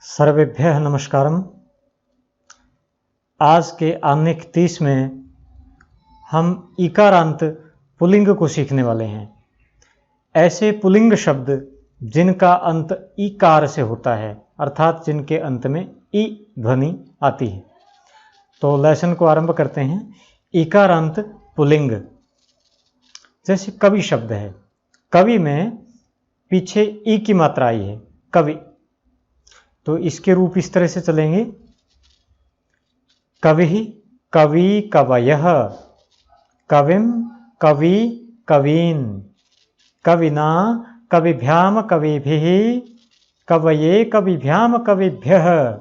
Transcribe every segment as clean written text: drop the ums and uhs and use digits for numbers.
सर्वेभ्यः नमस्कारम। आज के आनेक 30 में हम इकारांत पुल्लिंग को सीखने वाले हैं। ऐसे पुल्लिंग शब्द जिनका अंत इकार से होता है, अर्थात जिनके अंत में ई ध्वनि आती है। तो लेसन को आरंभ करते हैं। इकारांत पुल्लिंग, जैसे कवि शब्द है। कवि में पीछे ई की मात्रा आई है, कवि। तो इसके रूप इस तरह से चलेंगे। कवि, कवि, कवयः, कविम, कवि, कवीन, कविना, कविभ्याम, कविभिः, कवये, कविभ्याम, कविभ्यः,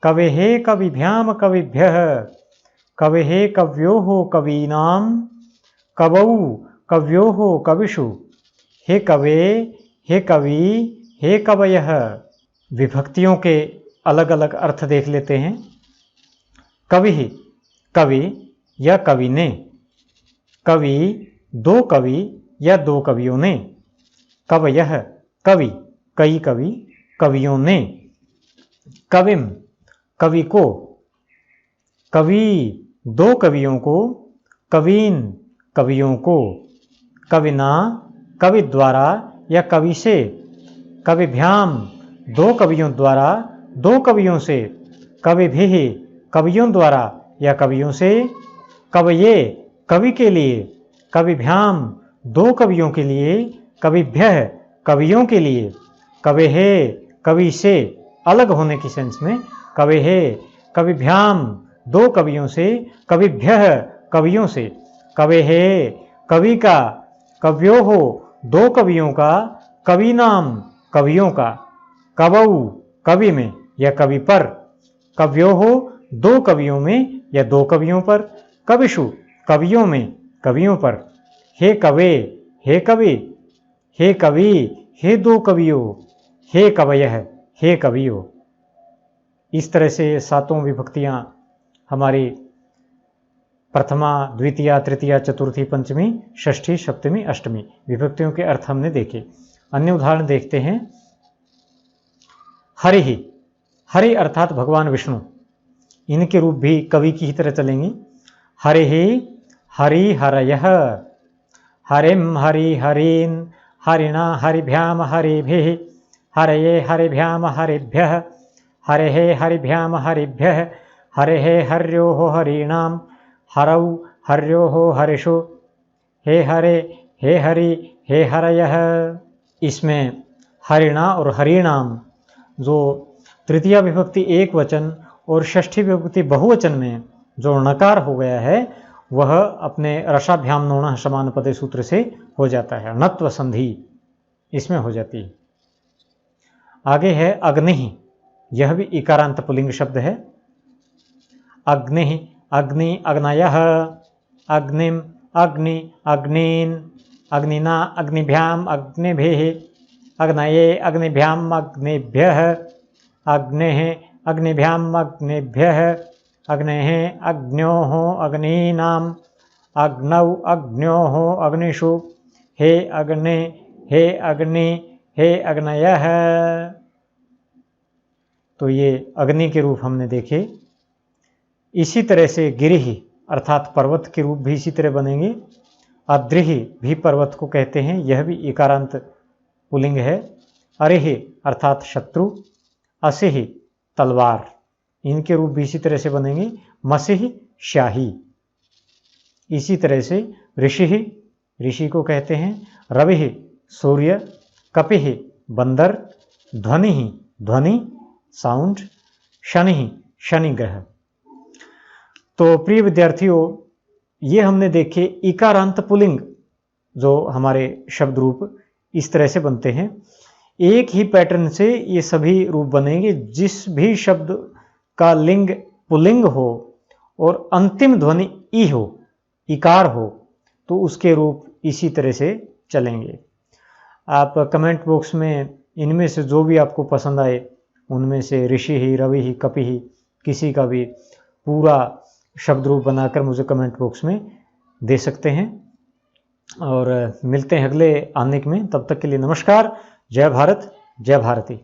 कवेः, कविभ्याम, कविभ्यः, कवेः, कव्योः, कवीनां, कवौ, कव्योः, कविषु, हे कवे, हे कवि, हे कवयः। विभक्तियों के अलग अलग अर्थ देख लेते हैं। कवि, कवि या कवि ने। कवि, दो कवि या दो कवियों ने। कवयः, कवि, कई कवि, कवियों ने। कविम, कवि को। कवि, दो कवियों को। कवीन, कवियों को। कविना, कवि द्वारा या कवि से। कविभ्याम, दो कवियों द्वारा, दो कवियों से। कविभिः, कवियों द्वारा या कवियों से। कवये, कवि के लिए। कविभ्याम, दो कवियों के लिए। कविभ्यः, कवियों के लिए। कवेः, कवि से अलग होने की सेंस में। कवेः, कविभ्याम, दो कवियों से। कविभ्यः, कवियों से। कवेः, कवि का। कव्योः, दो कवियों का। कवीनाम, कवियों का। कवौ, कवि में या कवि पर। कव्योः, दो कवियों में या दो कवियों पर। कविषु, कवियों में, कवियों पर। हे कवे, हे कवि, हे कवि, हे दो कवियों। हे कवयः, हे कवियों। इस तरह से सातों विभक्तियां हमारी प्रथमा, द्वितीया, तृतीया, चतुर्थी, पंचमी, षष्ठी, सप्तमी, अष्टमी विभक्तियों के अर्थ हमने देखे। अन्य उदाहरण देखते हैं। हरि, हरि अर्थात भगवान विष्णु। इनके रूप भी कवि की ही तरह चलेंगे। हरि, हरि, हरयः, हरिम, हरि, हरीन, हरिणा, हरिभ्याम, हरिभिः, हरये, हरिभ्याम, हरिभ्यः, हरेः, हरिभ्याम, हरिभ्यः, हरेः, हर्योः, हरीणां, हरौ, हर्योः, हरिषु, हे हरे, हे हरि, हे हरयः। इसमें हरिणा और हरीणाम, जो तृतीया विभक्ति एक वचन और षष्ठी विभक्ति बहुवचन में जो नकार हो गया है, वह अपने रसाभ्याम नोणः समानपदे सूत्र से हो जाता है। णत्व संधि इसमें हो जाती है। आगे है अग्नि। यह भी इकारांत पुल्लिंग शब्द है। अग्नि, अग्नि, अग्नयः, अग्निम, अग्नि, अग्नीन, अग्निना, अग्निभ्याम, अग्निभिः, अग्नये, अग्निभ्याम, अग्निभ्यः, अग्नेः, अग्निभ्याम, अग्निभ्यः, अग्नेः, अग्न्योः, अग्नीनां, अग्नौ, अग्न्योः, अग्निषु, हे अग्ने, हे अग्नि, हे अग्नयः। तो ये अग्नि के रूप हमने देखे। इसी तरह से गिरिः अर्थात पर्वत के रूप भी इसी तरह बनेंगे। अद्रिः भी पर्वत को कहते हैं, यह भी इकारांत पुल्लिंग है। अरिः अर्थात शत्रु। असिः तलवार, इनके रूप भी इसी तरह से बनेंगे। मसिः शाही। इसी तरह से ऋषिः, ऋषि को कहते हैं। रविः सूर्य। कपिः बंदर। ध्वनिः ध्वनि, साउंड। शनिः शनि ग्रह। तो प्रिय विद्यार्थियों, ये हमने देखे इकारांत पुल्लिंग, जो हमारे शब्द रूप इस तरह से बनते हैं। एक ही पैटर्न से ये सभी रूप बनेंगे। जिस भी शब्द का लिंग पुल्लिंग हो और अंतिम ध्वनि ई हो, इकार हो, तो उसके रूप इसी तरह से चलेंगे। आप कमेंट बॉक्स में इनमें से जो भी आपको पसंद आए, उनमें से ऋषि ही, रवि ही, कपि ही, किसी का भी पूरा शब्द रूप बनाकर मुझे कमेंट बॉक्स में दे सकते हैं। और मिलते हैं अगले आनेक में। तब तक के लिए नमस्कार। जय भारत, जय भारती।